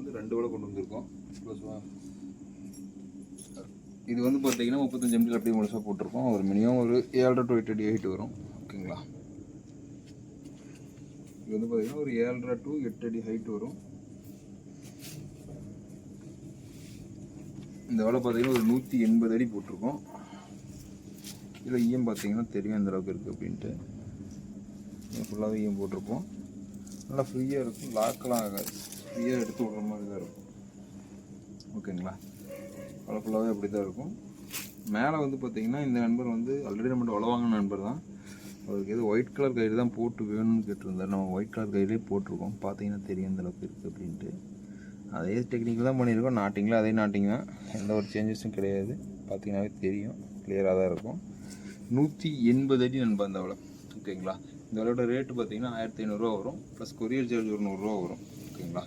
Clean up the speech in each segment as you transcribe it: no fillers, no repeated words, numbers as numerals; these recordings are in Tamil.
வந்து 2 வலை கொண்டு வந்திருக்கோம். ப்ளஸ் இது வந்து பார்த்தீங்கன்னா 35 MD அப்படியே முழுசாக போட்டிருக்கோம். ஒரு மினிமம் ஒரு 7.5 to 8 அடி ஹைட் வரும். ஓகேங்களா, இது வந்து பார்த்தீங்கன்னா ஒரு 7.5 to 8 அடி ஹைட் வரும். இந்த வலை பார்த்தீங்கன்னா ஒரு 180 அடி போட்டிருக்கோம். இதில் ஈயம் பார்த்தீங்கன்னா தெரியும் எந்த அளவுக்கு இருக்குது அப்படின்ட்டு. ஃபுல்லாகவே ஈயம் போட்டிருப்போம். நல்லா ஃப்ரீயாக இருக்கும், லாக்கெலாம் ஆகாது, ஃப்ரீயாக எடுத்து விடுற மாதிரி தான் இருக்கும். ஓகேங்களா, வலை ஃபுல்லாகவே அப்படி தான் இருக்கும். மேலே வந்து பார்த்திங்கன்னா இந்த நண்பர் வந்து ஆல்ரெடி நம்மகிட்ட வலை வாங்கின நண்பர் தான். அவருக்கு எது ஒயிட் கலர் கயிறு தான் போட்டு வேணும்னு கேட்டிருந்தார். நம்ம ஒயிட் கலர் கயிறே போட்டிருக்கோம். பார்த்தீங்கன்னா தெரியும் எந்த அளவுக்கு இருக்குது அப்படின்ட்டு. அதே டெக்னிக்கில் தான் பண்ணியிருக்கோம். நாட்டிங்கில் அதே நாட்டிங் தான், எந்த ஒரு சேஞ்சஸும் கிடையாது. பார்த்தீங்கன்னாவே தெரியும், கிளியராக தான் இருக்கும். 180 அடி நண்பா இந்த வலை. ஓகேங்களா, இந்த வலையோட ரேட்டு பார்த்தீங்கன்னா 1500 ரூபா வரும். ப்ளஸ் கொரியர் சார்ஜ் ஒரு 100 ரூபா வரும். ஓகேங்களா,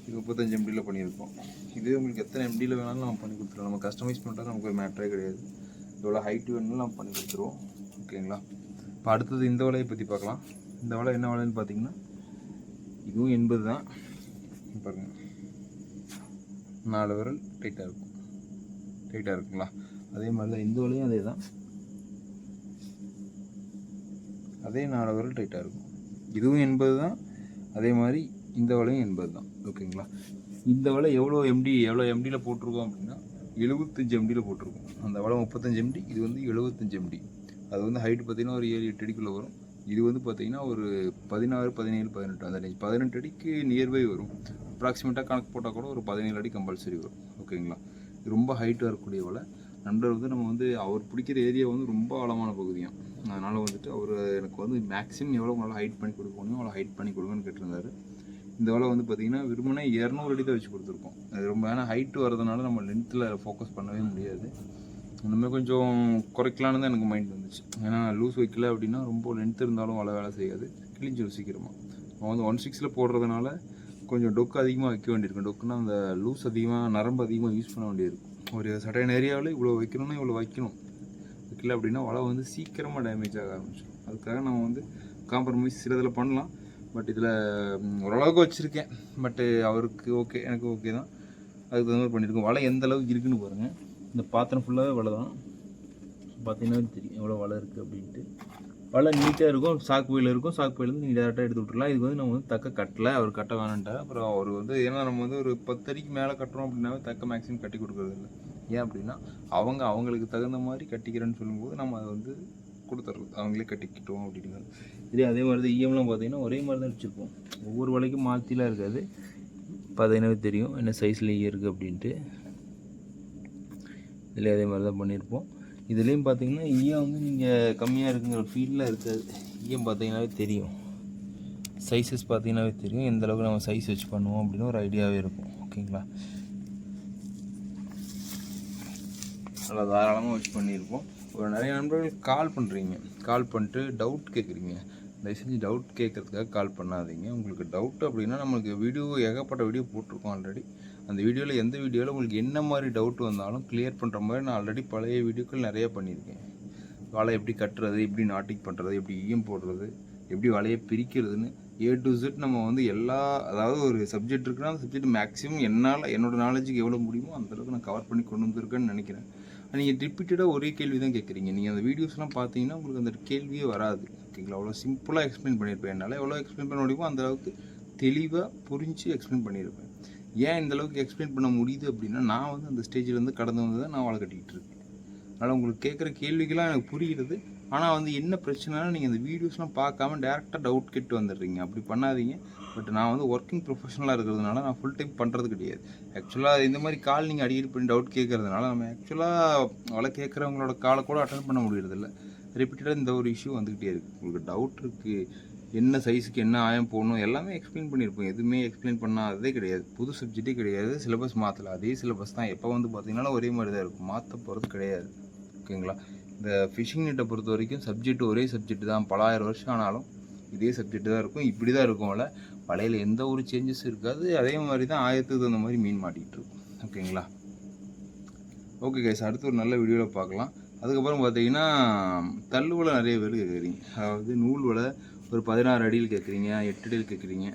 இது 35 MDயில் பண்ணியிருக்கோம். இதே உங்களுக்கு எத்தனை MDயில் வேணாலும் நம்ம பண்ணி கொடுத்துருவோம். நம்ம கஸ்டமைஸ் பண்ணுறது நமக்கு ஒரு மேட்டரே கிடையாது. இதோட ஹைட்டு வேணும்னு நம்ம பண்ணி கொடுத்துருவோம். ஓகேங்களா, இப்போ அடுத்தது இந்த வலையை பற்றி பார்க்கலாம். இந்த வலை என்ன வலைன்னு பார்த்தீங்கன்னா இதுவும் 80 தான். பாருங்கள், 4 விரல் டைட்டாக இருக்கும். டைட்டாக இருக்குங்களா, அதே மாதிரி தான் இந்த வலையும் அதே தான். அதே 4 விரல் டைட்டாக இருக்கும். இதுவும் 80 தான். அதே மாதிரி இந்த வலையும் 80 தான். ஓகேங்களா, இந்த வலை எவ்வளோ MDயில் போட்டிருக்கோம் அப்படின்னா 75 MDயில் போட்டிருக்கோம். அந்த வலை 35 MD, இது வந்து 75 MD. அது வந்து ஹைட்டு பார்த்திங்கன்னா ஒரு 7-8 அடிக்குள்ளே வரும். இது வந்து பார்த்திங்கன்னா ஒரு 16, 17, 18 அந்த ரேஞ்ச், 18 அடிக்கு நியர்பை வரும். அப்ராக்சிமேட்டாக கணக்கு போட்டால் கூட ஒரு 17 அடி கம்பல்சரி வரும். ஓகேங்களா, இது ரொம்ப ஹைட்டாக இருக்கக்கூடிய வலை. நண்பர் வந்து நம்ம வந்து அவர் பிடிக்கிற ஏரியா வந்து ரொம்ப ஆழமான பகுதியாக, அதனால் வந்துட்டு அவர் எனக்கு வந்து மேக்ஸிமம் எவ்வளோ நல்லா ஹைட் பண்ணி கொடுக்க முடியும் அவ்வளோ ஹைட் பண்ணி கொடுங்கன்னு கேட்டிருந்தாரு. இந்த வலை வந்து பார்த்திங்கன்னா விரும்பினா 200 அடி தான் வச்சு கொடுத்துருக்கோம். அது ரொம்ப ஏன்னா ஹைட்டு வரதுனால நம்ம லென்த்தில் ஃபோக்கஸ் பண்ணவே முடியாது. இந்தமாதிரி கொஞ்சம் குறைக்கலான்னு தான் எனக்கு மைண்ட் வந்துச்சு. ஏன்னா லூஸ் வைக்கல அப்படின்னா ரொம்ப லென்த் இருந்தாலும் வலை வேலை செய்யாது, கிழிஞ்சிடும் சீக்கிரமாக. நம்ம வந்து 1/6 போடுறதுனால கொஞ்சம் டொக்கு அதிகமாக வைக்க வேண்டியிருக்கும். டொக்குன்னா அந்த லூஸ் அதிகமாக, நரம்பு அதிகமாக யூஸ் பண்ண வேண்டியிருக்கும். ஒரு சர்டைன் ஏரியாவில் இவ்வளோ வைக்கணும்னா இவ்வளோ வைக்கணும். வைக்கல அப்படின்னா வலை வந்து சீக்கிரமாக டேமேஜ் ஆக ஆரம்பிச்சிடும். அதுக்காக நம்ம வந்து காம்ப்ரமைஸ் சில இதில் பண்ணலாம். பட் இதில் ஓரளவுக்கு வச்சுருக்கேன். பட்டு அவருக்கு ஓகே, எனக்கு ஓகே தான். அதுக்கு தகுந்த மாதிரி பண்ணியிருக்கோம். வலை எந்த அளவுக்கு இருக்குதுன்னு பாருங்கள். இந்த பாத்திரம் ஃபுல்லாகவே வலை தான். பார்த்தீங்கன்னா தெரியும் எவ்வளோ வலை இருக்குது அப்படின்ட்டு. வலை நீட்டாக இருக்கும், சாக்கு பையில் இருக்கும். சாக்கு பையிலேருந்து நீங்கள் டேரெக்டாக எடுத்து விட்டுருலாம். இதுக்கு வந்து நம்ம வந்து தக்க கட்டலை, அவர் கட்ட வேணான்ட்டார். அப்புறம் அவர் வந்து ஏன்னா நம்ம வந்து ஒரு 10 அடிக்கு மேலே கட்டுறோம் அப்படின்னாவே தக்க மேக்ஸிமம் கட்டி கொடுக்குறது இல்லை. ஏன் அப்படின்னா அவங்களுக்கு தகுந்த மாதிரி கட்டிக்கிறேன்னு சொல்லும்போது நம்ம அதை வந்து கொடுத்துட்றது, அவங்களே கட்டிக்கிட்டோம் அப்படிங்கிறது. இதே அதே மாதிரி தான் ஈஎம்லாம் பார்த்தீங்கன்னா ஒரே மாதிரி தான் வச்சுருப்போம். ஒவ்வொரு வலைக்கும் மாற்றிலாம் இருக்காது. பார்த்தீங்கன்னா தெரியும் என்ன சைஸில் இருக்குது அப்படின்ட்டு. இதில் அதே மாதிரி தான் பண்ணியிருப்போம். இதுலேயும் பார்த்தீங்கன்னா ஈயம் வந்து நீங்கள் கம்மியாக இருக்குங்கிற ஃபீல்டில் இருக்காது. ஈயம் பார்த்தீங்கன்னாவே தெரியும், சைஸஸ் பார்த்தீங்கன்னாவே தெரியும் எந்த அளவுக்கு நம்ம சைஸ் வச்சு பண்ணுவோம் அப்படின்னு ஒரு ஐடியாவே இருக்கும். ஓகேங்களா, நல்லா தாராளமாக வச்சு பண்ணியிருப்போம். ஒரு நிறைய நண்பர்கள் கால் பண்ணுறீங்க, கால் பண்ணிட்டு டவுட் கேட்குறீங்க. தயவு செஞ்சு டவுட் கேட்குறதுக்காக கால் பண்ணாதீங்க. உங்களுக்கு டவுட் அப்படின்னா நம்மளுக்கு வீடியோ ஏகப்பட்ட வீடியோ போட்டிருக்கோம் ஆல்ரெடி. அந்த வீடியோவில் எந்த வீடியோவில் உங்களுக்கு என்ன மாதிரி டவுட் வந்தாலும் கிளியர் பண்ணுற மாதிரி நான் ஆல்ரெடி பழைய வீடியோக்கள் நிறைய பண்ணியிருக்கேன். வலை எப்படி கட்டுறது, எப்படி நாட்டிங் பண்ணுறது, எப்படி ஈயம் போடுறது, எப்படி வலையை பிரிக்கிறதுன்னு A to Z நம்ம வந்து அதாவது ஒரு சப்ஜெக்ட் இருக்குன்னா அந்த சப்ஜெக்ட் மேக்ஸிமம் என்னோடய நாலேஜுக்கு எவ்வளோ முடியுமோ அந்தளவுக்கு நான் கவர் பண்ணி கொண்டு வந்திருக்கேன்னு நினைக்கிறேன். நீங்கள் ரிப்பீட்டடாக ஒரே கேள்வி தான் கேட்குறீங்க. நீங்கள் அந்த வீடியோஸ்லாம் பார்த்தீங்கன்னா உங்களுக்கு அந்த கேள்வியே வராது. ஓகேங்களா, அவ்வளோ சிம்பிளாக எக்ஸ்பிளைன் பண்ணியிருப்பேன். என்னால் எவ்வளோ எக்ஸ்பிளைன் பண்ண முடியுமோ அந்தளவுக்கு தெளிவாக புரிஞ்சு எக்ஸ்பிளைன் பண்ணியிருப்பேன். ஏன் இந்தளவுக்கு எக்ஸ்பிளைன் பண்ண முடியுது அப்படின்னா நான் வந்து அந்த ஸ்டேஜிலேருந்து கடந்து வந்து தான் நான் வலை கட்டிக்கிட்டு இருக்கேன். அதனால் உங்களுக்கு கேட்குற கேள்விகள்லாம் எனக்கு புரிகிறது. ஆனால் வந்து என்ன பிரச்சனைனா நீங்கள் இந்த வீடியோஸ்லாம் பார்க்காம டேரெக்டாக டவுட் கேட்டு வந்துடுறீங்க. அப்படி பண்ணாதீங்க. பட் நான் வந்து ஒர்க்கிங் ப்ரொஃபஷனலாக இருக்கிறதுனால நான் ஃபுல் டைம் பண்ணுறது கிடையாது. ஆக்சுவலாக இந்த மாதிரி கால் நீங்கள் அடிக்கடி பண்ணி டவுட் கேட்குறதுனால நம்ம ஆக்சுவலாக வலை கேட்குறவங்களோட காலை கூட அட்டன் பண்ண முடியறதில்ல. ரிப்பீட்டடாக இந்த ஒரு இஷ்யூ வந்துக்கிட்டே இருக்குது. உங்களுக்கு டவுட் இருக்குது, என்ன சைஸுக்கு என்ன ஆயம் போடணும் எல்லாமே எக்ஸ்பிளைன் பண்ணியிருப்போம். எதுவுமே எக்ஸ்பிளைன் பண்ணாததே கிடையாது. புது சப்ஜெக்டே கிடையாது. சிலபஸ் மாற்றலை, அதே சிலபஸ் தான். எப்போ வந்து பார்த்திங்கன்னா ஒரே மாதிரி தான் இருக்கும், மாற்ற போகிறது கிடையாது. ஓகேங்களா, இந்த ஃபிஷிங் நெட்டை பொறுத்த வரைக்கும் சப்ஜெக்ட் ஒரே சப்ஜெக்ட் தான். பல ஆயிரம் வருஷம் ஆனாலும் இதே சப்ஜெக்ட் தான் இருக்கும். இப்படி தான் இருக்கும் வலையில் எந்த ஒரு சேஞ்சஸும் இருக்காது. அதே மாதிரி தான் ஆயத்துக்கு தகுந்த மாதிரி மீன் மாட்டிகிட்டு இருக்கும். ஓகேங்களா, ஓகே கைஸ், அடுத்து ஒரு நல்ல வீடியோவில் பார்க்கலாம். அதுக்கப்புறம் பார்த்தீங்கன்னா தள்ளு வலை நிறைய பேர் கேட்குறீங்க. அதாவது நூல் வலை ஒரு 16 அடியில் கேட்குறீங்க, 8 அடியில் கேட்குறீங்க.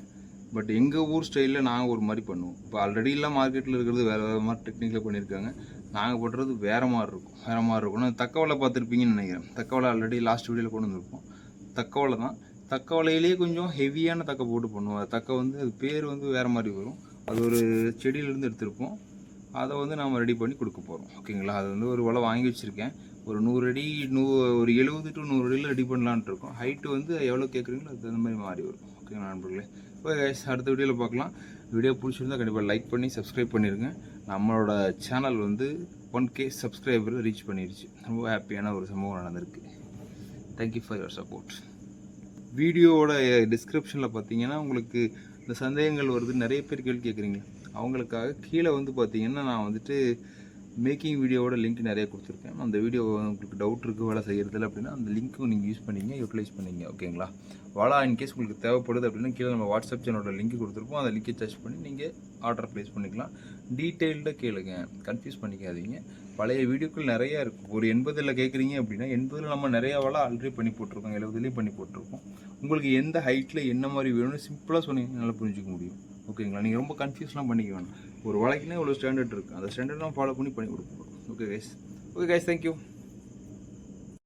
பட் எங்கள் ஊர் ஸ்டைலில் நாங்கள் ஒரு மாதிரி பண்ணுவோம். இப்போ ஆல்ரெடிலாம் மார்க்கெட்டில் இருக்கிறது வேறு வேறு மாதிரி டெக்னிக்கில் பண்ணியிருக்காங்க. நாங்கள் பண்ணுறது வேறு மாதிரி இருக்கும். நான் தக்கவலை பார்த்துருப்பீங்கன்னு நினைக்கிறேன். தக்கவலை ஆல்ரெடி லாஸ்ட் வீடியோவில் கொண்டு வந்திருப்போம். தக்கவலை தான். தக்கவலையிலேயே கொஞ்சம் ஹெவியான தக்கை போட்டு பண்ணுவோம். தக்கை வந்து அது பேர் வந்து வேறு மாதிரி வரும். அது ஒரு செடியிலேருந்து எடுத்திருப்போம். அதை வந்து நம்ம ரெடி பண்ணி கொடுக்க போகிறோம். ஓகேங்களா? அது வந்து ஒரு வலை வாங்கி வச்சுருக்கேன். ஒரு 100 அடி ஒரு 70 to 100 அடியில் ரெடி பண்ணலான்ட்டு இருக்கோம். ஹைட்டு வந்து எவ்வளோ கேட்குறீங்களோ அது அந்த மாதிரி மாறி வரும். ஓகேங்களா நண்பர்களே? ஓகே கைஸ், அடுத்த வீடியோவில் பார்க்கலாம். வீடியோ பிடிச்சிருந்தா கண்டிப்பாக லைக் பண்ணி சப்ஸ்கிரைப் பண்ணிடுங்க. நம்மளோட சேனல் வந்து 1K சப்ஸ்கிரைபர் ரீச் பண்ணிடுச்சு. ரொம்ப ஹாப்பியான ஒரு சம்பவம் நடந்திருக்கு. Thank you for your support. வீடியோவோட டிஸ்கிரிப்ஷனில் பார்த்தீங்கன்னா உங்களுக்கு இந்த சந்தேகங்கள் வருது, நிறைய பேர் கேள்வி கேட்குறீங்க. அவங்களுக்காக கீழே வந்து பார்த்தீங்கன்னா நான் வந்துட்டு மேக்கிங் வீடியோவோட லிங்க் நிறைய கொடுத்துருக்கேன். அந்த வீடியோ உங்களுக்கு டவுட் இருக்குது வேலை செய்கிறதில்ல அப்படின்னா அந்த லிங்க்கும் நீங்கள் யூஸ் பண்ணிங்க, யூட்டிலைஸ் பண்ணிங்க. ஓகேங்களா? வாலா இன்கேஸ் உங்களுக்கு தேவைப்படுது அப்படின்னா கீழே நம்ம வாட்ஸ்அப் சேனலோட லிங்க் கொடுத்துருப்போம். அந்த லிங்கை சர்ச் பண்ணி நீங்கள் ஆர்டர் ப்ளேஸ் பண்ணிக்கலாம். டீட்டெயில்டாக கேளுங்க, கன்ஃபியூஸ் பண்ணிக்காதீங்க. பழைய வீடியோக்கள் நிறையா இருக்கும். ஒரு 80 கேட்குறீங்க அப்படின்னா 80 நம்ம நிறையா வாழை ஆல்ரெடி பண்ணி போட்டிருக்கோம், 70 பண்ணி போட்டிருக்கோம். உங்களுக்கு எந்த ஹைட்டில் என்ன மாதிரி வேணும்னு சிம்பிளாக சொன்னீங்கன்னா நல்லா புரிஞ்சிக்க முடியும். ஓகேங்களா? நீங்கள் ரொம்ப கன்ஃபியூஸ்லாம் பண்ணிக்க வேணும். ஒரு வழக்குனா இவ்வளோ ஸ்டாண்டர்ட் இருக்குது, அந்த ஸ்டாண்டர்ட் நம்ம ஃபாலோ பண்ணி கொடுப்போம். Okay guys, thank you.